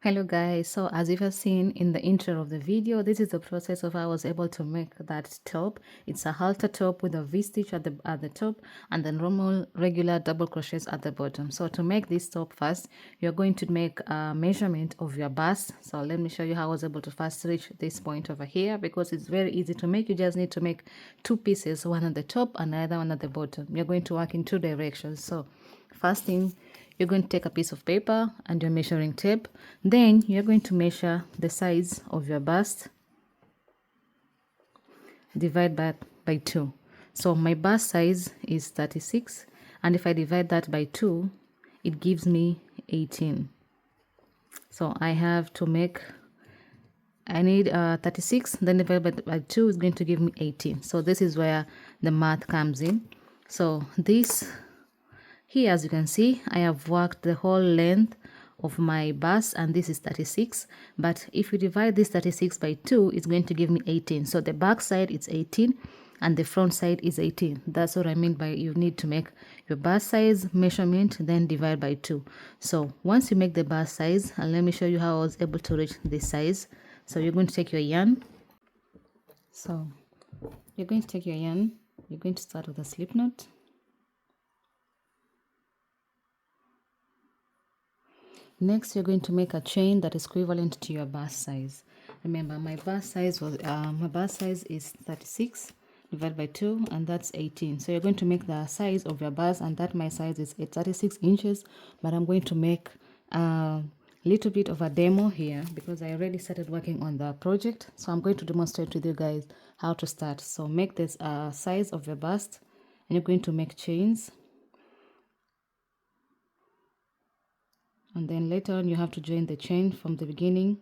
Hello guys, so as you have seen in the intro of the video, this is the process of how I was able to make that top. It's a halter top with a V-stitch at the top and then normal regular double crochets at the bottom. So to make this top first, you're going to make a measurement of your bust. So let me show you how I was able to first reach this point over here, because it's very easy to make. You just need to make two pieces, one at the top and another one at the bottom. You're going to work in two directions. So first thing, you're going to take a piece of paper and your measuring tape. Then you're going to measure the size of your bust. Divide that by 2. So my bust size is 36, and if I divide that by 2, it gives me 18. So I have to make, I need 36, then divided by 2 is going to give me 18. So this is where the math comes in. So this here, as you can see, I have worked the whole length of my bust, and this is 36. But if you divide this 36 by 2, it's going to give me 18. So the back side is 18 and the front side is 18. That's what I mean by you need to make your bust size measurement, then divide by 2. So once you make the bust size, and let me show you how I was able to reach this size. So you're going to take your yarn. So you're going to take your yarn. You're going to start with a slip knot. Next, you're going to make a chain that is equivalent to your bust size. Remember, my bust size is 36 divided by 2, and that's 18. So you're going to make the size of your bust, and that my size is 36 inches. But I'm going to make a little bit of a demo here because I already started working on the project. So I'm going to demonstrate with you guys how to start. So make this size of your bust, and you're going to make chains. And then later on you have to join the chain from the beginning,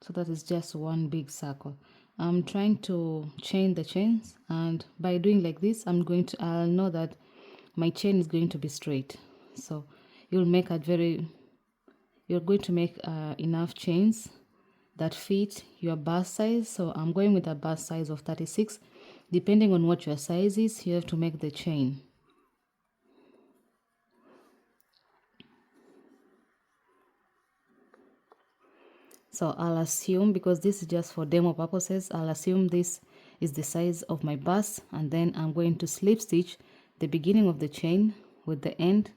so that is just one big circle. I'm trying to chain the chains, and by doing like this, I'll know that my chain is going to be straight. So you're going to make enough chains that fit your bust size. So I'm going with a bust size of 36. Depending on what your size is, you have to make the chain. So I'll assume, because this is just for demo purposes, I'll assume this is the size of my bust, and then I'm going to slip stitch the beginning of the chain with the end,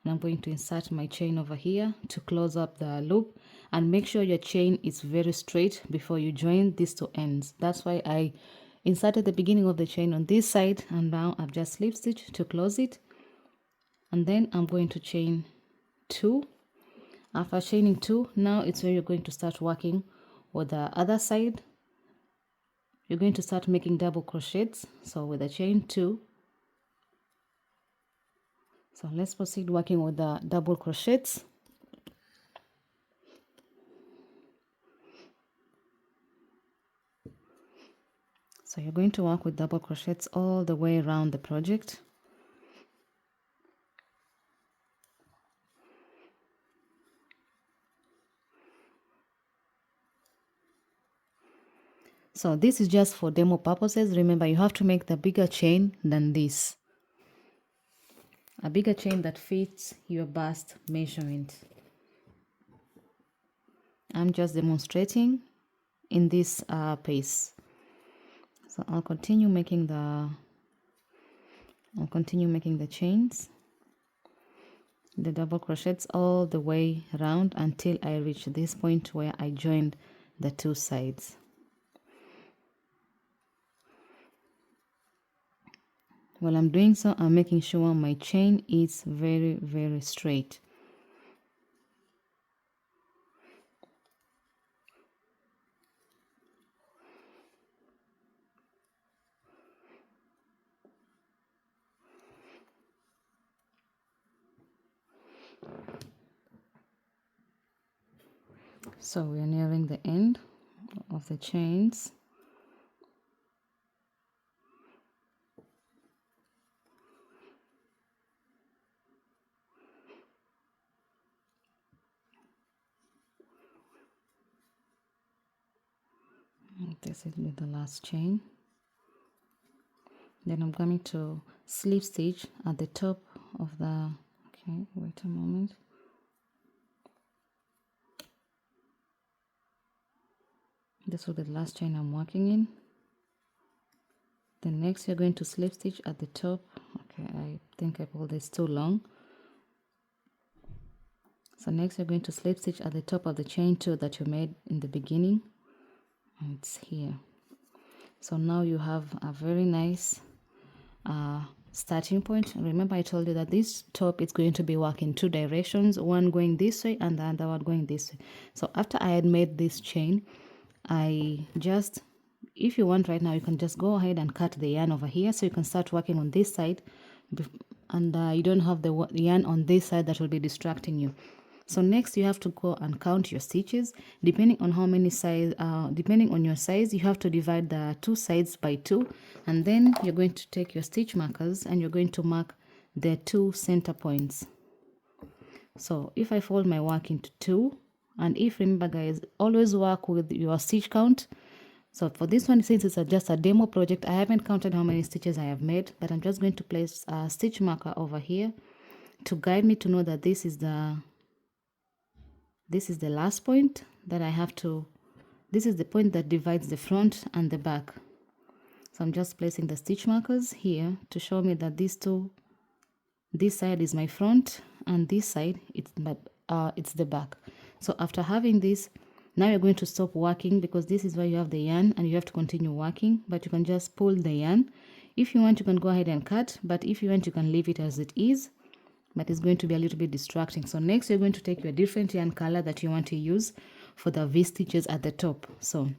and I'm going to insert my chain over here to close up the loop. And make sure your chain is very straight before you join these two ends. That's why I inserted the beginning of the chain on this side, and now I've just slip stitched to close it. And then I'm going to chain 2. After chaining 2, now it's where you're going to start working with the other side. You're going to start making double crochets. So with the chain 2. So let's proceed working with the double crochets. So you're going to work with double crochets all the way around the project. So this is just for demo purposes. Remember, you have to make the bigger chain than this. A bigger chain that fits your bust measurement. I'm just demonstrating in this pace. So I'll continue making the chains, the double crochets all the way around until I reach this point where I joined the two sides. While I'm doing so, I'm making sure my chain is very, very straight. So we are nearing the end of the chains. This is the last chain. Then I'm going to slip stitch at the top of the, okay, wait a moment. This will be the last chain I'm working in. Then next you're going to slip stitch at the top. Okay, I think I pulled this too long. So next you're going to slip stitch at the top of the chain 2 that you made in the beginning, and it's here. So now you have a very nice starting point. Remember I told you that this top is going to be working 2 directions, one going this way and the other one going this way. So after I had made this chain, I just, if you want right now, you can just go ahead and cut the yarn over here so you can start working on this side, and you don't have the yarn on this side that will be distracting you. So next you have to go and count your stitches. Depending on how many size, depending on your size, you have to divide the 2 sides by 2, and then you're going to take your stitch markers and you're going to mark the 2 center points. So if I fold my work into 2, and if, remember guys, always work with your stitch count. So for this one, since it's just a demo project, I haven't counted how many stitches I have made, but I'm just going to place a stitch marker over here to guide me to know that this is the last point that I have to, this is the point that divides the front and the back. So I'm just placing the stitch markers here to show me that this side is my front and this side it's the back. So after having this, now you're going to stop working because this is where you have the yarn and you have to continue working, but you can just pull the yarn. If you want, you can go ahead and cut, but if you want, you can leave it as it is, but it's going to be a little bit distracting. So next you're going to take your different yarn color that you want to use for the V-stitches at the top. So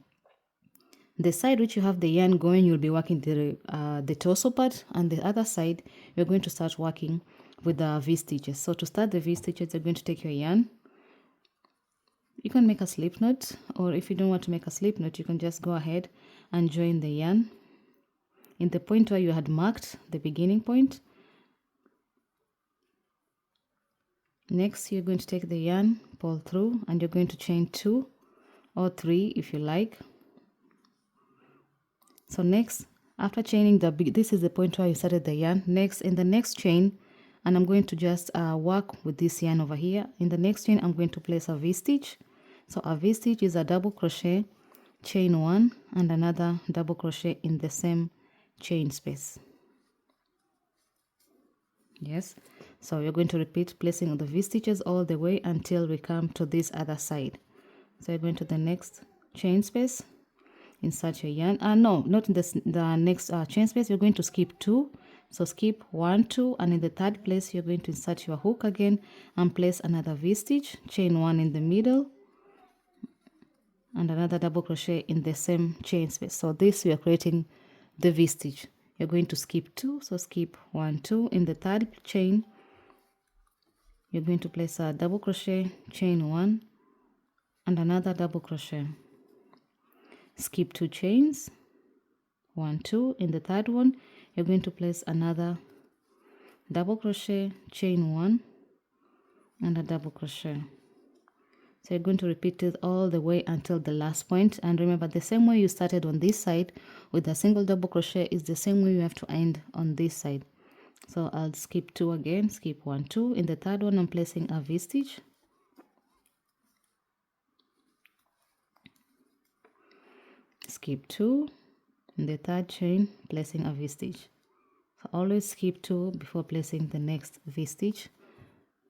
the side which you have the yarn going, you'll be working the torso part, and the other side you're going to start working with the V-stitches. So to start the V-stitches, you're going to take your yarn. You can make a slip knot, or if you don't want to make a slip knot, you can just go ahead and join the yarn in the point where you had marked the beginning point. Next you're going to take the yarn, pull through, and you're going to chain 2 or 3 if you like. So next, after chaining this is the point where you started the yarn. Next, in the next chain, and I'm going to just work with this yarn over here. In the next chain, I'm going to place a V-stitch. So a V-stitch is a double crochet, chain 1, and another double crochet in the same chain space. Yes, so you're going to repeat placing the V-stitches all the way until we come to this other side. So you're going to the next chain space, insert your yarn. No, not in the next chain space. You're going to skip 2. So skip 1, 2, and in the third place you're going to insert your hook again and place another V-stitch, chain 1 in the middle, and another double crochet in the same chain space. So this we are creating the V-stitch. You're going to skip 2, so skip 1, 2. In the third chain you're going to place a double crochet, chain 1, and another double crochet. Skip 2 chains, 1, 2. In the third one you're going to place another double crochet, chain 1, and a double crochet. So you're going to repeat it all the way until the last point. And remember, the same way you started on this side with a single double crochet is the same way you have to end on this side. So I'll skip 2 again, skip 1, 2. In the third one I'm placing a V-stitch, skip 2. In the third chain, placing a V-stitch. So always skip 2 before placing the next V-stitch.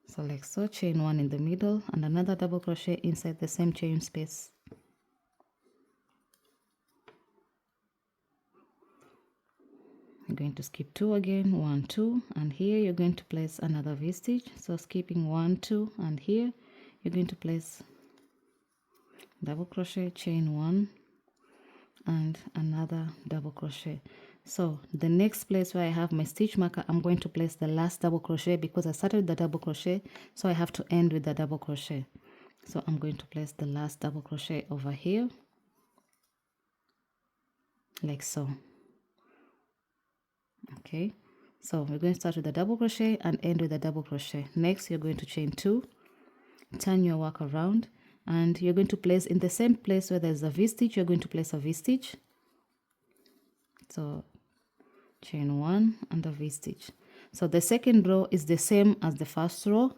So like so, chain 1 in the middle and another double crochet inside the same chain space. You're going to skip 2 again, 1, 2, and here you're going to place another V-stitch. So skipping 1, 2, and here you're going to place double crochet, chain 1, and another double crochet. So the next place where I have my stitch marker, I'm going to place the last double crochet because I started the double crochet, so I have to end with the double crochet. So I'm going to place the last double crochet over here, like so. Okay, so we're going to start with the double crochet and end with a double crochet. Next you're going to chain 2, turn your work around, and you're going to place in the same place where there's a V-stitch, you're going to place a V-stitch. So chain 1 and a V-stitch. So the second row is the same as the first row,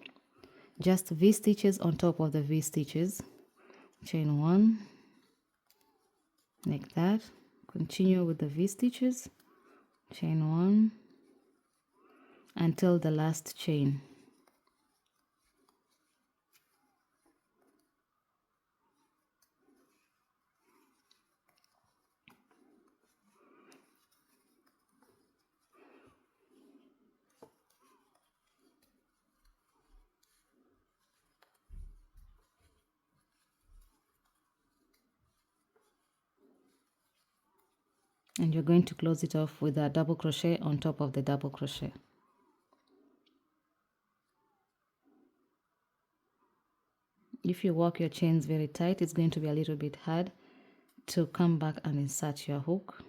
just V-stitches on top of the V-stitches. Chain 1 like that. Continue with the V-stitches, chain 1 until the last chain. And you're going to close it off with a double crochet on top of the double crochet. If you work your chains very tight, it's going to be a little bit hard to come back and insert your hook.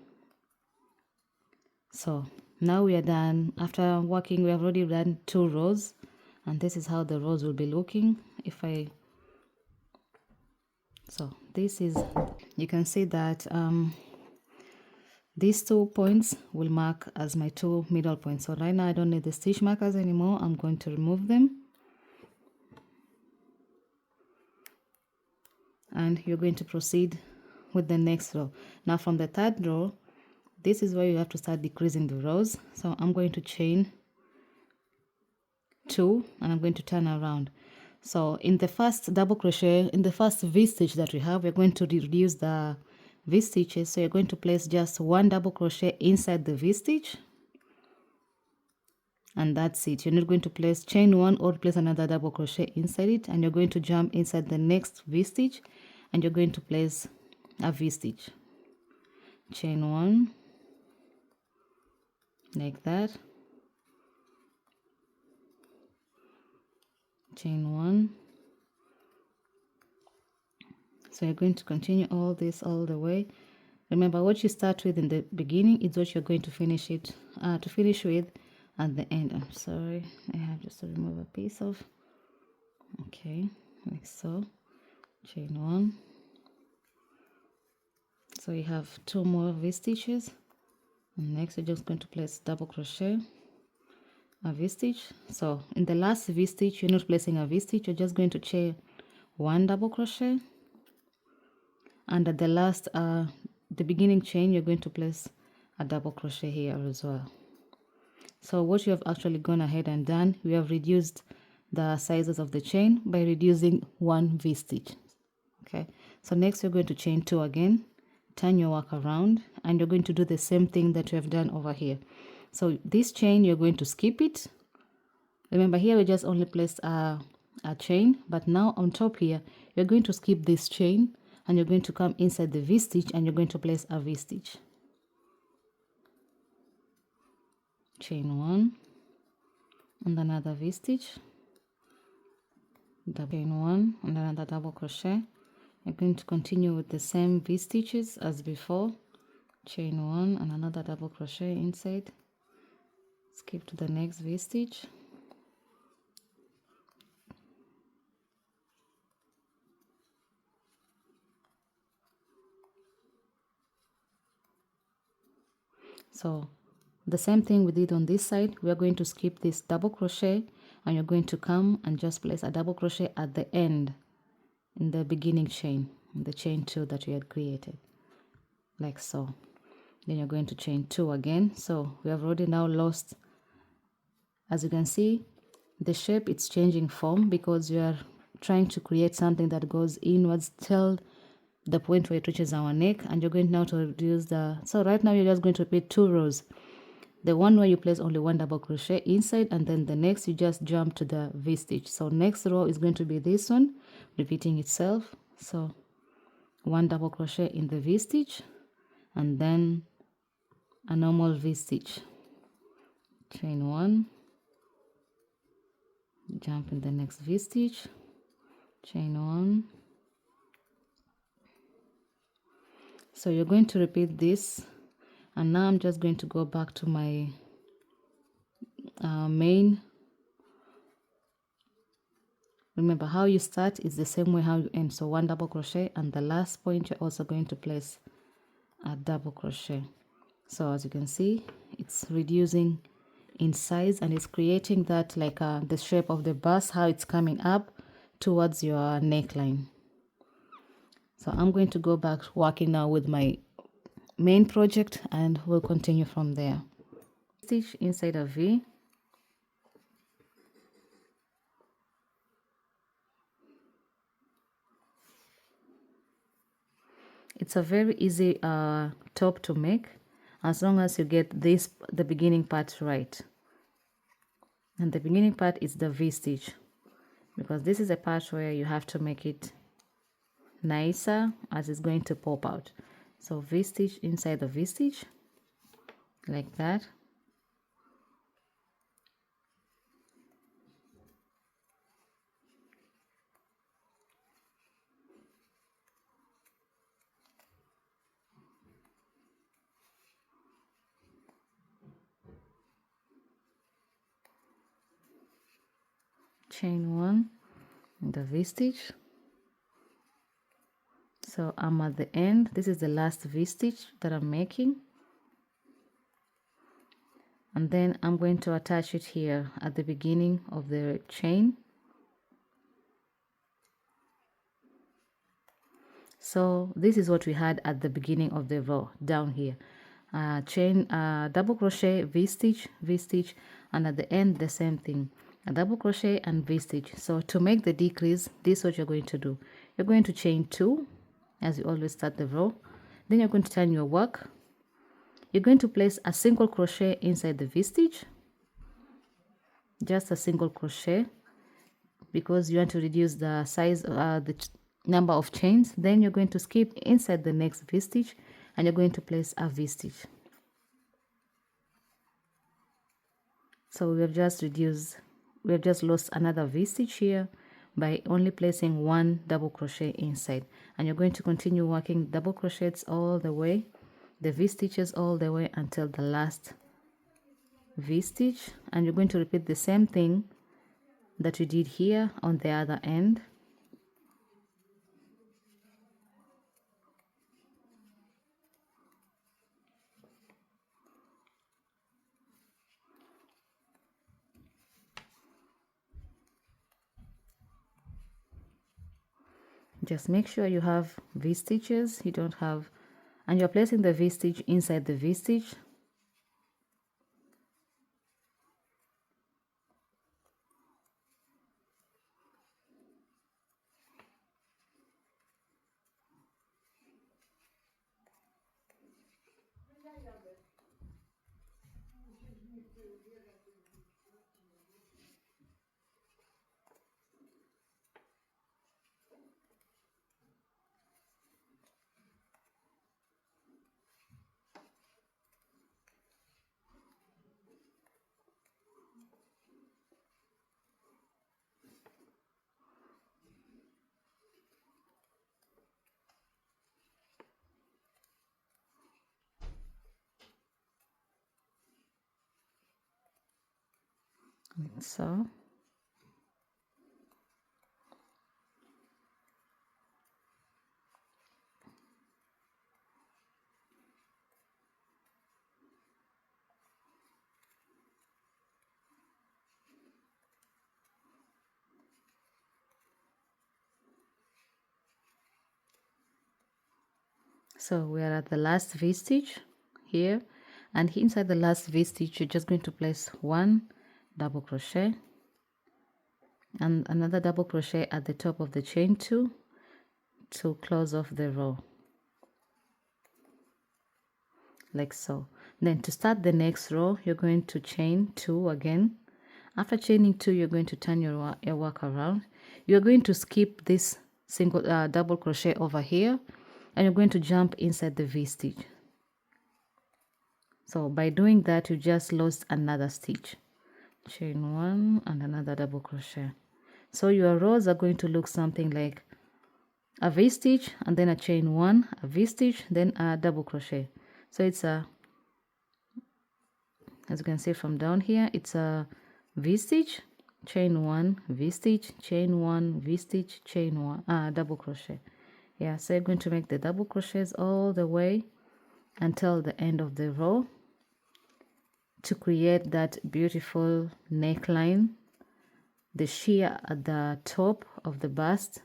So now we are done. After working, we have already done 2 rows, and this is how the rows will be looking. So this is, you can see that these 2 points will mark as my 2 middle points. So right now I don't need the stitch markers anymore. I'm going to remove them. And you're going to proceed with the next row. Now from the 3rd row, this is where you have to start decreasing the rows. So I'm going to chain 2 and I'm going to turn around. So in the first double crochet, in the first V-stitch that we have, we're going to reduce the V-stitches. So you're going to place just 1 double crochet inside the V-stitch, and that's it. You're not going to place chain 1 or place another double crochet inside it, and you're going to jump inside the next V-stitch and you're going to place a V-stitch, chain 1 like that, chain 1. So you're going to continue all this all the way. Remember, what you start with in the beginning is what you're going to finish with at the end. I'm sorry, I have just to remove a piece of, okay, like so, chain 1. So you have 2 more V-stitches, and next you're just going to place double crochet, a V-stitch. So in the last V-stitch, you're not placing a V-stitch, you're just going to chain 1 double crochet, and at the last the beginning chain, you're going to place a double crochet here as well. So what you have actually gone ahead and done, we have reduced the sizes of the chain by reducing 1 V-stitch. Okay, so next you're going to chain 2 again, turn your work around, and you're going to do the same thing that you have done over here. So this chain, you're going to skip it. Remember, here we just only placed a chain, but now on top here, you're going to skip this chain and you're going to come inside the V-stitch and you're going to place a V-stitch. Chain 1 and another V-stitch, chain 1 and another double crochet. You're going to continue with the same V-stitches as before, chain 1 and another double crochet inside, skip to the next V-stitch, so the same thing we did on this side. We are going to skip this double crochet and you're going to come and just place a double crochet at the end in the beginning chain, in the chain 2 that we had created, like so. Then you're going to chain 2 again. So we have already now lost, as you can see, the shape, it's changing form because we are trying to create something that goes inwards till the point where it reaches our neck, and you're going now to reduce the, so right now you're just going to repeat 2 rows. The one where you place only 1 double crochet inside, and then the next you just jump to the V-stitch. So next row is going to be this one, repeating itself. So 1 double crochet in the V-stitch and then a normal V-stitch, chain 1, jump in the next V-stitch, chain 1. So you're going to repeat this, and now I'm just going to go back to my main. Remember, how you start is the same way how you end. So 1 double crochet, and the last point you're also going to place a double crochet. So as you can see, it's reducing in size and it's creating that like the shape of the bust, how it's coming up towards your neckline. So I'm going to go back working now with my main project, and we'll continue from there. Stitch inside a V. It's a very easy top to make, as long as you get the beginning part right. And the beginning part is the V-stitch, because this is a part where you have to make it nicer as it's going to pop out. So V-stitch inside the V-stitch, like that. Chain 1 in the V-stitch. So I'm at the end. This is the last V-stitch that I'm making, and then I'm going to attach it here at the beginning of the chain. So this is what we had at the beginning of the row down here. Chain, double crochet, V-stitch, V-stitch, and at the end the same thing, a double crochet and V-stitch. So to make the decrease, this is what you're going to do. You're going to chain 2 as you always start the row. Then you're going to turn your work. You're going to place a single crochet inside the V-stitch, just a single crochet, because you want to reduce the size, the number of chains. Then you're going to skip inside the next V-stitch, and you're going to place a V-stitch. So we have just lost another V-stitch here by only placing one double crochet inside, and you're going to continue working double crochets all the way, the V-stitches all the way until the last V-stitch, and you're going to repeat the same thing that you did here on the other end. Just make sure you have V-stitches. You don't have, and you're placing the V-stitch inside the V-stitch. Like so. So we are at the last V-stitch here, and inside the last V-stitch you're just going to place one double crochet and another double crochet at the top of the chain 2 to close off the row, like so. Then to start the next row, you're going to chain 2 again. After chaining 2, you're going to turn your work around. You're going to skip this single double crochet over here, and you're going to jump inside the V-stitch. So by doing that, you just lost another stitch. Chain 1 and another double crochet. So your rows are going to look something like a V-stitch and then a chain 1, a V-stitch, then a double crochet. So it's a, as you can see from down here, it's a V-stitch, chain 1, V-stitch, chain 1, V-stitch, chain 1, double crochet. Yeah, so you're going to make the double crochets all the way until the end of the row to create that beautiful neckline, the sheer at the top of the bust.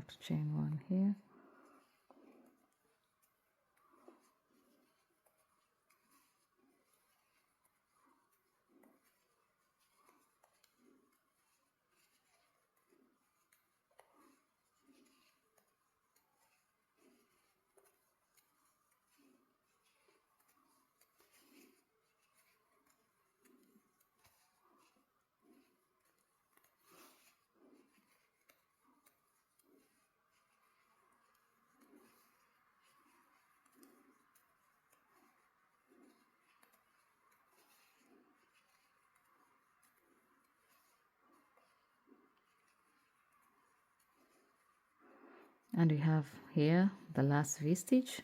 have to chain one here. And we have here the last V-stitch.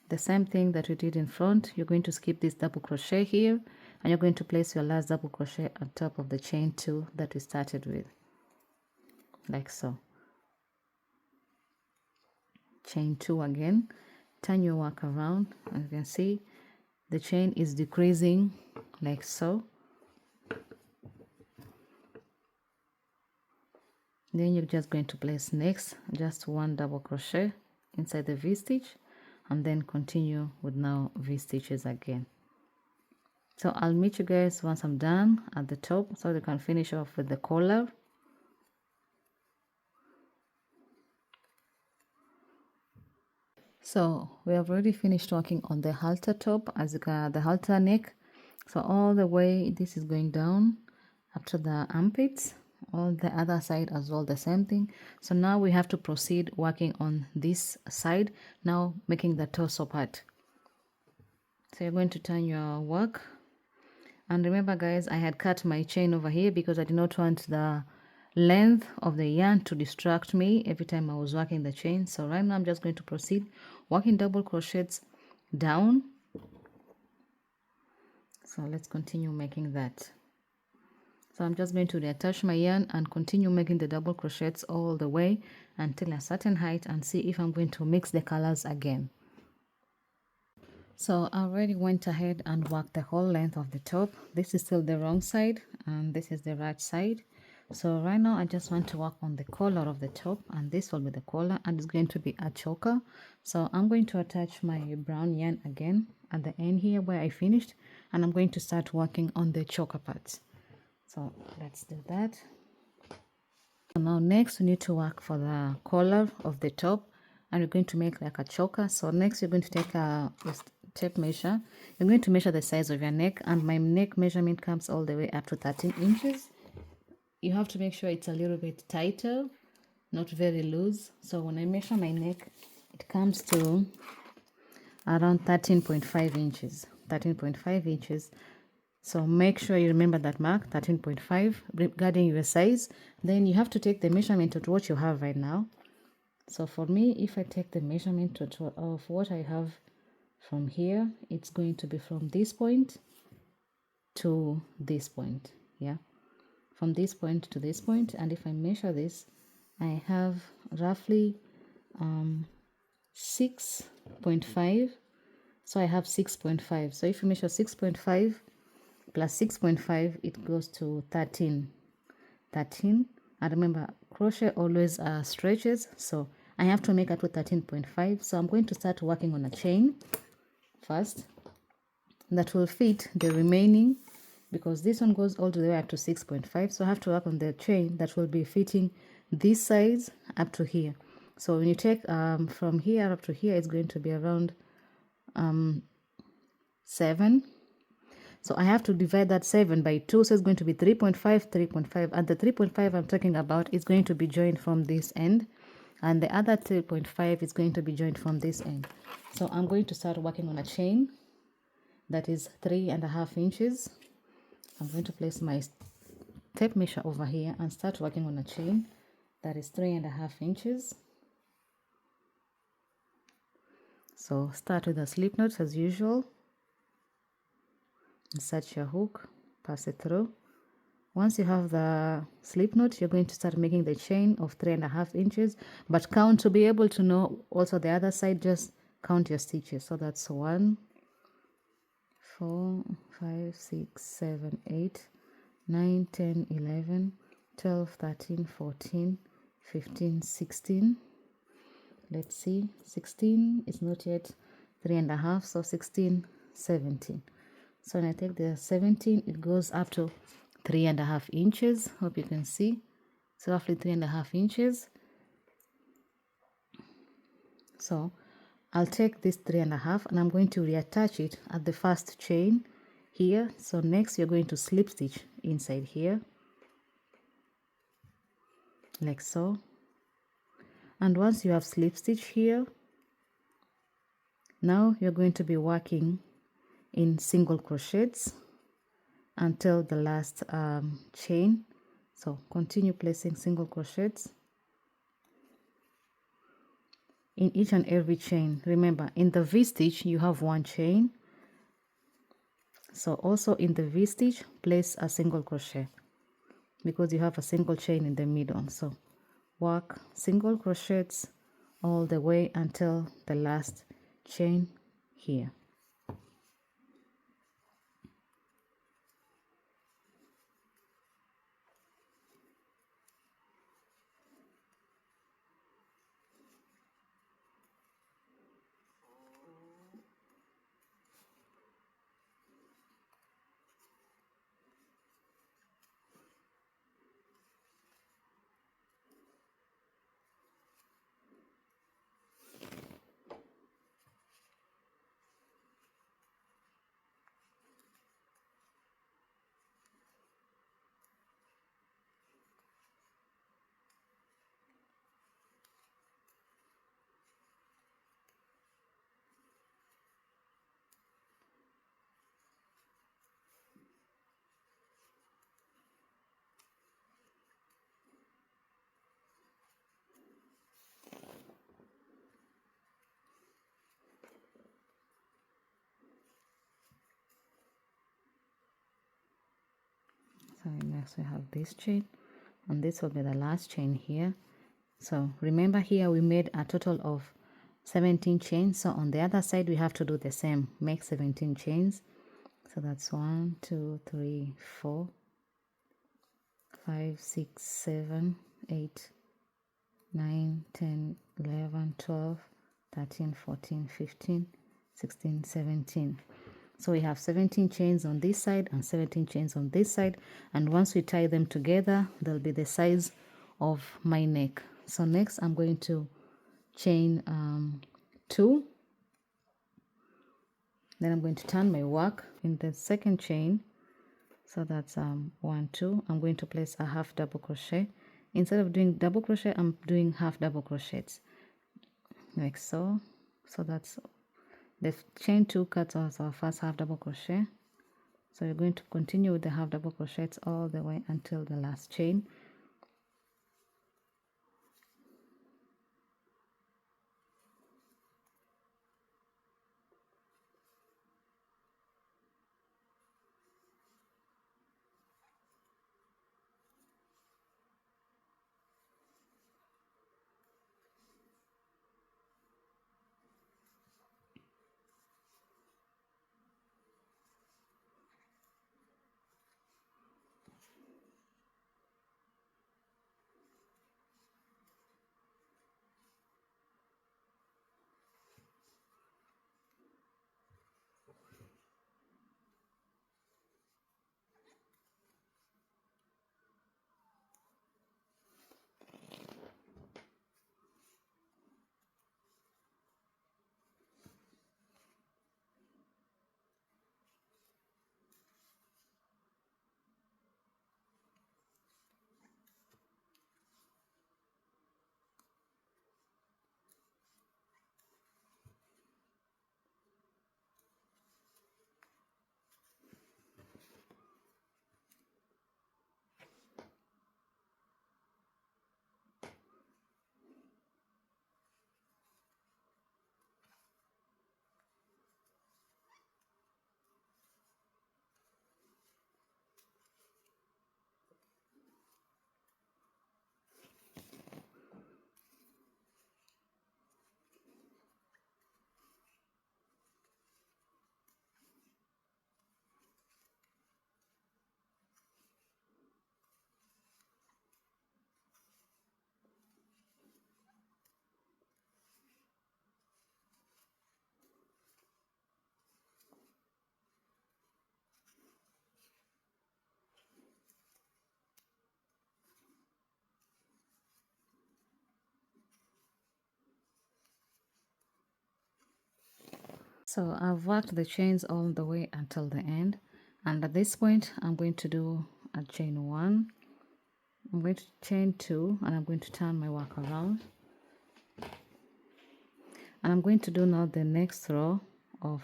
The same thing that we did in front, you're going to skip this double crochet here, and you're going to place your last double crochet on top of the chain 2 that we started with, like so. Chain 2 again, turn your work around, and you can see the chain is decreasing like so. Then you're just going to place next just 1 double crochet inside the V-stitch, and then continue with now V-stitches again. So I'll meet you guys once I'm done at the top, so you can finish off with the collar. So we have already finished working on the halter top, as you can, the halter neck. So all the way this is going down up to the armpits, on the other side as well, the same thing. So now we have to proceed working on this side, now making the torso part. So you're going to turn your work, and remember guys, I had cut my chain over here because I did not want the length of the yarn to distract me every time I was working the chain. So right now I'm just going to proceed working double crochets down. So let's continue making that. So I'm just going to reattach my yarn and continue making the double crochets all the way until a certain height, and see if I'm going to mix the colors again. So I already went ahead and worked the whole length of the top. This is still the wrong side and this is the right side. So right now I just want to work on the collar of the top, and this will be the collar, and it's going to be a choker. So I'm going to attach my brown yarn again at the end here where I finished, and I'm going to start working on the choker parts. So let's do that. So now next we need to work for the collar of the top, and we're going to make like a choker. So next you're going to take a tape measure. You're going to measure the size of your neck, and my neck measurement comes all the way up to 13 inches. You have to make sure it's a little bit tighter, not very loose. So when I measure my neck, it comes to around 13.5 inches. 13.5 inches. So make sure you remember that mark, 13.5, regarding your size. Then you have to take the measurement of what you have right now. So for me, if I take the measurement of what I have from here, it's going to be from this point to this point. Yeah, from this point to this point. And if I measure this, I have roughly 6.5. So I have 6.5. So if you measure 6.5 plus 6.5, it goes to 13. And remember, crochet always stretches, so I have to make it to 13.5. So I'm going to start working on a chain first that will fit the remaining, because this one goes all the way up to 6.5. So I have to work on the chain that will be fitting this size up to here. So when you take from here up to here, it's going to be around 7. So I have to divide that 7 by 2, so it's going to be 3.5, 3.5. And the 3.5 I'm talking about is going to be joined from this end, and the other 3.5 is going to be joined from this end. So I'm going to start working on a chain that is 3.5 inches. I'm going to place my tape measure over here and start working on a chain that is 3.5 inches. So start with a slip knot as usual. Insert your hook, pass it through. Once you have the slip knot, you're going to start making the chain of 3.5 inches, but count to be able to know also the other side. Just count your stitches. So that's 1, 4, 5, 6, 7, 8, 9, 10, 11, 12, 13, 14, 15, 16. Let's see, 16 is not yet 3.5, so 16, 17. So when I take the 17, it goes up to 3.5 inches. Hope you can see. It's roughly 3.5 inches. So I'll take this 3.5 and I'm going to reattach it at the first chain here. So next you're going to slip stitch inside here, like so. And once you have slip stitch here, now you're going to be working in single crochets until the last chain. So continue placing single crochets in each and every chain. Remember, in the V-stitch you have one chain, so also in the V-stitch place a single crochet because you have a single chain in the middle. So work single crochets all the way until the last chain here. So next we have this chain, and this will be the last chain here. So remember, here we made a total of 17 chains, so on the other side we have to do the same, make 17 chains. So that's 1, 2, 3, 4, 5, 6, 7, 8, 9, 10, 11, 12, 13, 14, 15, 16, 17. So we have 17 chains on this side and 17 chains on this side, and once we tie them together they'll be the size of my neck. So next I'm going to chain 2, then I'm going to turn my work in the second chain. So that's 1, 2. I'm going to place a half double crochet. Instead of doing double crochet, I'm doing half double crochets, like so. So that's the chain 2 cuts off our first half double crochet. So you're going to continue with the half double crochets all the way until the last chain. So I've worked the chains all the way until the end, and at this point I'm going to do a chain 1, I'm going to chain 2, and I'm going to turn my work around, and I'm going to do now the next row of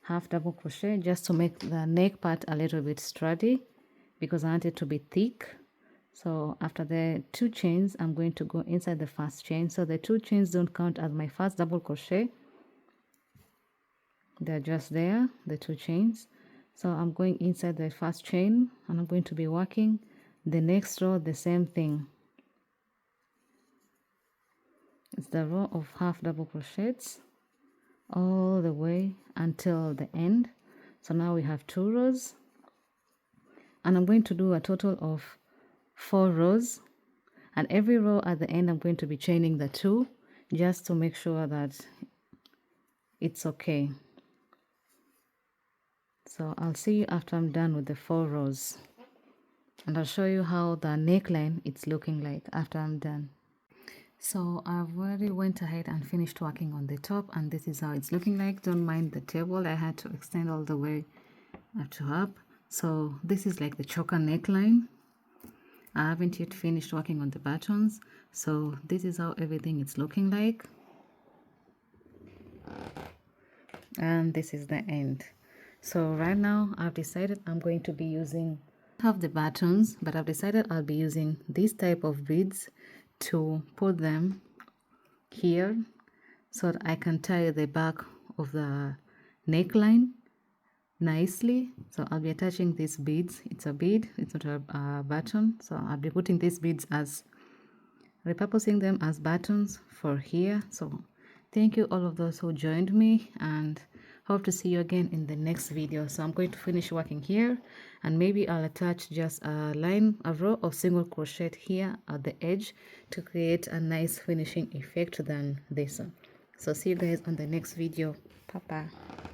half double crochet just to make the neck part a little bit sturdy because I want it to be thick. So after the 2 chains, I'm going to go inside the first chain. So the 2 chains don't count as my first double crochet, they're just there, the 2 chains. So I'm going inside the first chain and I'm going to be working the next row the same thing. It's the row of half double crochets all the way until the end. So now we have 2 rows, and I'm going to do a total of 4 rows, and every row at the end I'm going to be chaining the 2 just to make sure that it's okay. So I'll see you after I'm done with the 4 rows, and I'll show you how the neckline it's looking like after I'm done. So I've already went ahead and finished working on the top, and this is how it's looking like. Don't mind the table, I had to extend all the way up to up. So this is like the choker neckline. I haven't yet finished working on the buttons, so this is how everything is looking like, and this is the end. So right now I've decided I'm going to be using half the buttons, but I've decided I'll be using this type of beads to put them here so that I can tie the back of the neckline nicely. So I'll be attaching these beads. It's a bead, it's not a button, so I'll be putting these beads as repurposing them as buttons for here. So thank you all of those who joined me, and hope to see you again in the next video. So I'm going to finish working here, and maybe I'll attach just a row of single crochet here at the edge to create a nice finishing effect than this one. So see you guys on the next video. Bye bye.